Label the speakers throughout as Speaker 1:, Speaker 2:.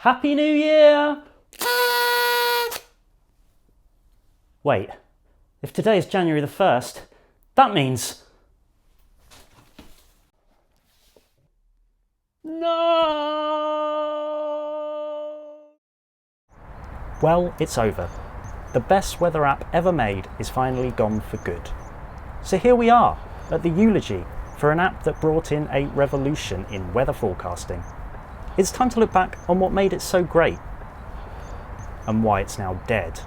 Speaker 1: Happy New Year! Wait, if today is January the 1st, that means... No! Well, it's over. The best weather app ever made is finally gone for good. So here we are, at the eulogy for an app that brought in a revolution in weather forecasting. It's time to look back on what made it so great and why it's now dead.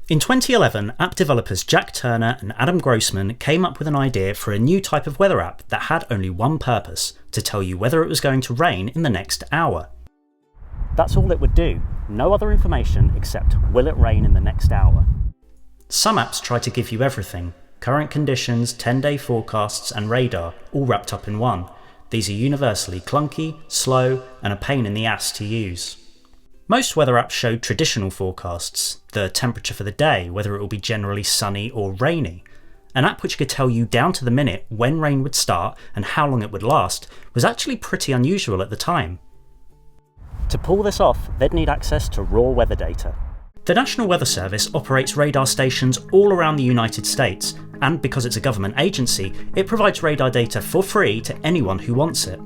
Speaker 1: In 2011, app developers Jack Turner and Adam Grossman came up with an idea for a new type of weather app that had only one purpose: to tell you whether it was going to rain in the next hour. That's all it would do, no other information except will it rain in the next hour. Some apps try to give you everything: current conditions, 10-day forecasts and radar, all wrapped up in one. These are universally clunky, slow and a pain in the ass to use. Most weather apps show traditional forecasts, the temperature for the day, whether it will be generally sunny or rainy. An app which could tell you down to the minute when rain would start and how long it would last was actually pretty unusual at the time. To pull this off, they'd need access to raw weather data. The National Weather Service operates radar stations all around the United States, and because it's a government agency, it provides radar data for free to anyone who wants it.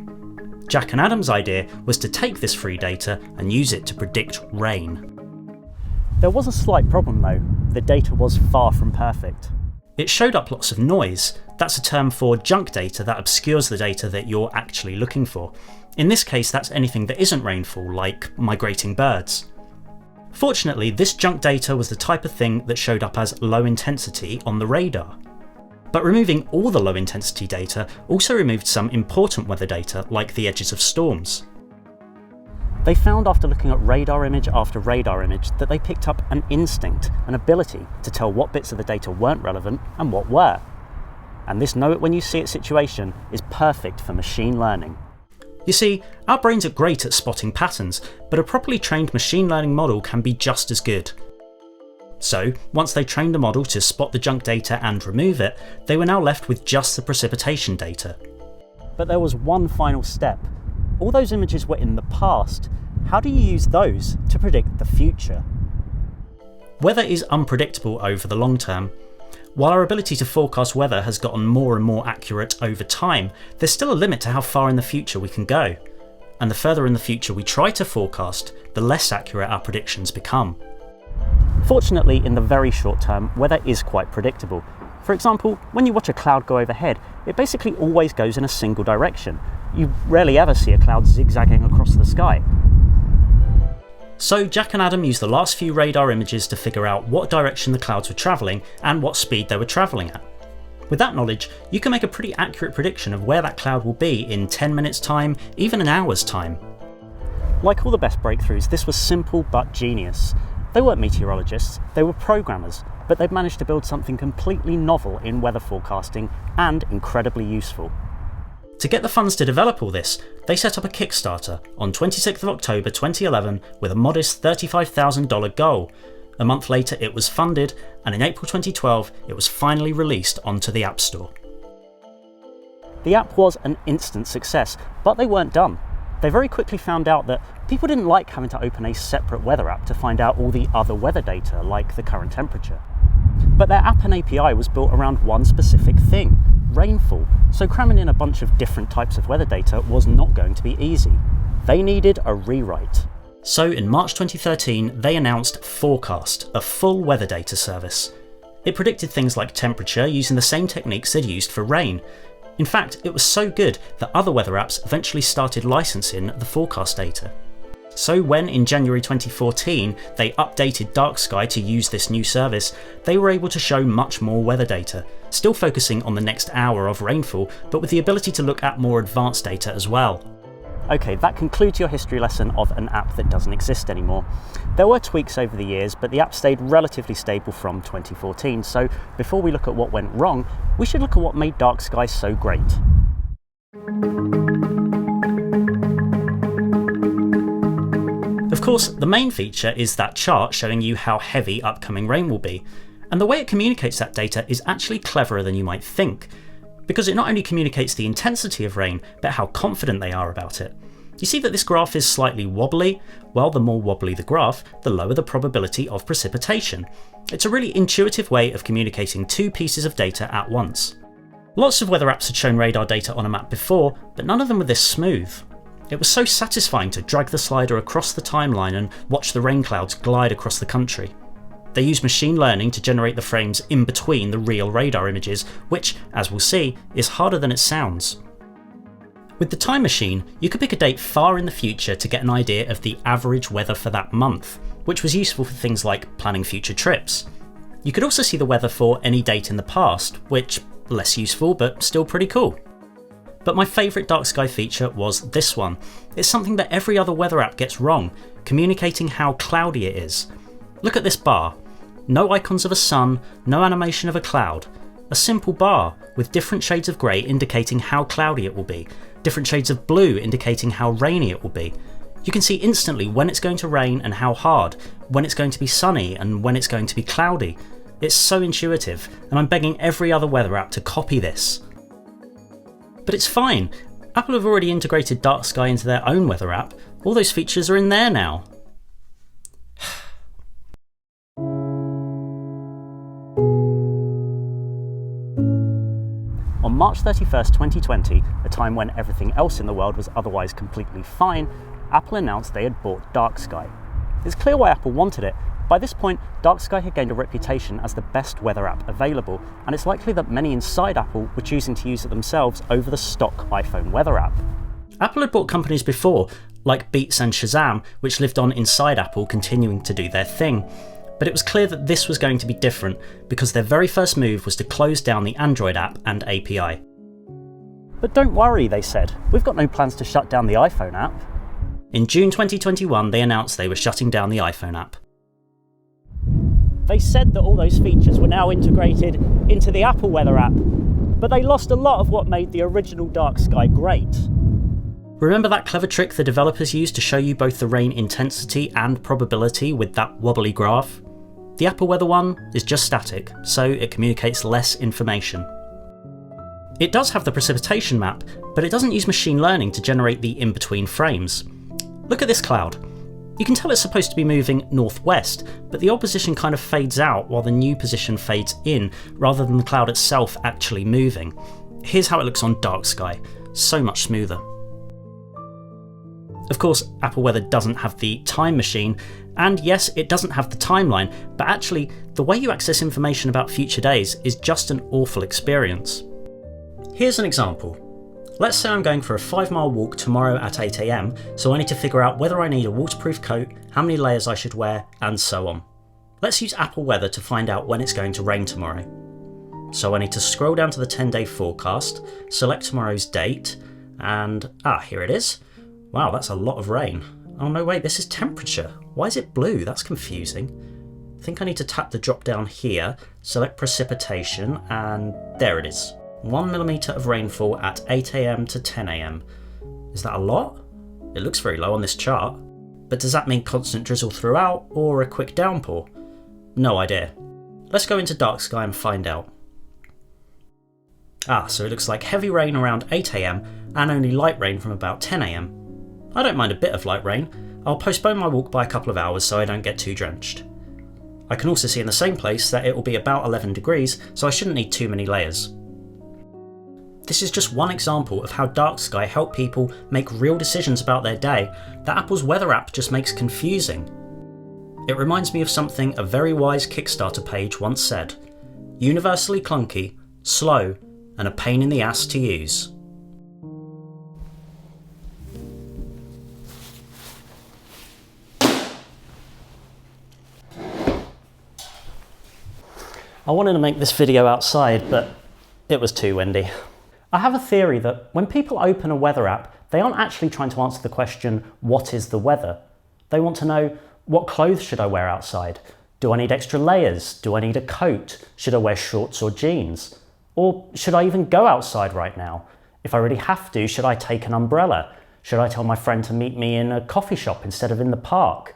Speaker 1: Jack and Adam's idea was to take this free data and use it to predict rain. There was a slight problem though: the data was far from perfect. It showed up lots of noise. That's a term for junk data that obscures the data that you're actually looking for. In this case, that's anything that isn't rainfall, like migrating birds. Fortunately, this junk data was the type of thing that showed up as low intensity on the radar. But removing all the low intensity data also removed some important weather data, like the edges of storms. They found after looking at radar image after radar image that they picked up an instinct, an ability to tell what bits of the data weren't relevant and what were. And this know it when you see it situation is perfect for machine learning. You see, our brains are great at spotting patterns, but a properly trained machine learning model can be just as good. So, once they trained the model to spot the junk data and remove it, they were now left with just the precipitation data. But there was one final step. All those images were in the past. How do you use those to predict the future? Weather is unpredictable over the long term. While our ability to forecast weather has gotten more and more accurate over time, there's still a limit to how far in the future we can go. And the further in the future we try to forecast, the less accurate our predictions become. Fortunately, in the very short term, weather is quite predictable. For example, when you watch a cloud go overhead, it basically always goes in a single direction. You rarely ever see a cloud zigzagging across the sky. So Jack and Adam used the last few radar images to figure out what direction the clouds were travelling and what speed they were travelling at. With that knowledge, you can make a pretty accurate prediction of where that cloud will be in 10 minutes time, even an hour's time. Like all the best breakthroughs, this was simple but genius. They weren't meteorologists, they were programmers, but they'd managed to build something completely novel in weather forecasting and incredibly useful. To get the funds to develop all this, they set up a Kickstarter on 26th of October 2011 with a modest $35,000 goal. A month later it was funded, and in April 2012 it was finally released onto the App Store. The app was an instant success, but they weren't done. They very quickly found out that people didn't like having to open a separate weather app to find out all the other weather data, like the current temperature. But their app and API was built around one specific thing: rainfall, so cramming in a bunch of different types of weather data was not going to be easy. They needed a rewrite. So in March 2013, they announced Forecast, a full weather data service. It predicted things like temperature using the same techniques they'd used for rain. In fact, it was so good that other weather apps eventually started licensing the forecast data. So when in January 2014 they updated Dark Sky to use this new service, they were able to show much more weather data, still focusing on the next hour of rainfall, but with the ability to look at more advanced data as well. Okay, that concludes your history lesson of an app that doesn't exist anymore. There were tweaks over the years, but the app stayed relatively stable from 2014, so before we look at what went wrong, we should look at what made Dark Sky so great. Of course, the main feature is that chart showing you how heavy upcoming rain will be, and the way it communicates that data is actually cleverer than you might think, because it not only communicates the intensity of rain, but how confident they are about it. You see that this graph is slightly wobbly? Well, the more wobbly the graph, the lower the probability of precipitation. It's a really intuitive way of communicating two pieces of data at once. Lots of weather apps had shown radar data on a map before, but none of them were this smooth. It was so satisfying to drag the slider across the timeline and watch the rain clouds glide across the country. They use machine learning to generate the frames in between the real radar images, which, as we'll see, is harder than it sounds. With the time machine, you could pick a date far in the future to get an idea of the average weather for that month, which was useful for things like planning future trips. You could also see the weather for any date in the past, which, less useful but still pretty cool. But my favourite dark sky feature was this one. It's something that every other weather app gets wrong, communicating how cloudy it is. Look at this bar. No icons of a sun, no animation of a cloud. A simple bar with different shades of grey indicating how cloudy it will be, different shades of blue indicating how rainy it will be. You can see instantly when it's going to rain and how hard, when it's going to be sunny and when it's going to be cloudy. It's so intuitive, and I'm begging every other weather app to copy this. But it's fine. Apple have already integrated dark sky into their own weather app. All those features are in there now. On March 31st, 2020, a time when everything else in the world was otherwise completely fine, Apple announced they had bought Dark Sky. It's clear why Apple wanted it. By this point, Dark Sky had gained a reputation as the best weather app available, and it's likely that many inside Apple were choosing to use it themselves over the stock iPhone weather app. Apple had bought companies before, like Beats and Shazam, which lived on inside Apple, continuing to do their thing. But it was clear that this was going to be different, because their very first move was to close down the Android app and API. But don't worry, they said, we've got no plans to shut down the iPhone app. In June 2021, they announced they were shutting down the iPhone app. They said that all those features were now integrated into the Apple Weather app, but they lost a lot of what made the original Dark Sky great. Remember that clever trick the developers used to show you both the rain intensity and probability with that wobbly graph? The Apple Weather one is just static, so it communicates less information. It does have the precipitation map, but it doesn't use machine learning to generate the in-between frames. Look at this cloud. You can tell it's supposed to be moving northwest, but the old position kind of fades out while the new position fades in, rather than the cloud itself actually moving. Here's how it looks on Dark Sky. So much smoother. Of course, Apple Weather doesn't have the time machine, and yes, it doesn't have the timeline, but actually, the way you access information about future days is just an awful experience. Here's an example. Let's say I'm going for a 5-mile walk tomorrow at 8 AM, so I need to figure out whether I need a waterproof coat, how many layers I should wear, and so on. Let's use Apple Weather to find out when it's going to rain tomorrow. So I need to scroll down to the 10-day forecast, select tomorrow's date, and here it is. Wow, that's a lot of rain. Oh no, wait, this is temperature. Why is it blue? That's confusing. I think I need to tap the drop down here, select precipitation, and there it is. 1 millimetre of rainfall at 8 AM to 10 AM. Is that a lot? It looks very low on this chart. But does that mean constant drizzle throughout, or a quick downpour? No idea. Let's go into Dark Sky and find out. So it looks like heavy rain around 8 AM and only light rain from about 10 AM. I don't mind a bit of light rain. I'll postpone my walk by a couple of hours so I don't get too drenched. I can also see in the same place that it will be about 11 degrees, so I shouldn't need too many layers. This is just one example of how Dark Sky help people make real decisions about their day that Apple's weather app just makes confusing. It reminds me of something a very wise Kickstarter page once said: universally clunky, slow, and a pain in the ass to use. I wanted to make this video outside, but it was too windy. I have a theory that when people open a weather app, they aren't actually trying to answer the question, what is the weather? They want to know, what clothes should I wear outside? Do I need extra layers? Do I need a coat? Should I wear shorts or jeans? Or should I even go outside right now? If I really have to, should I take an umbrella? Should I tell my friend to meet me in a coffee shop instead of in the park?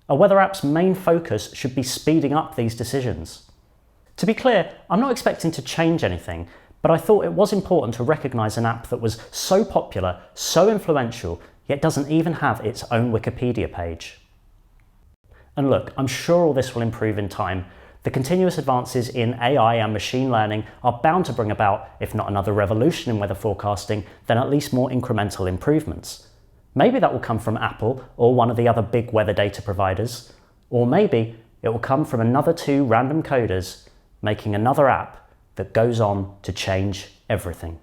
Speaker 1: A weather app's main focus should be speeding up these decisions. To be clear, I'm not expecting to change anything, but I thought it was important to recognise an app that was so popular, so influential, yet doesn't even have its own Wikipedia page. And look, I'm sure all this will improve in time. The continuous advances in AI and machine learning are bound to bring about, if not another revolution in weather forecasting, then at least more incremental improvements. Maybe that will come from Apple or one of the other big weather data providers, or maybe it will come from another two random coders making another app that goes on to change everything.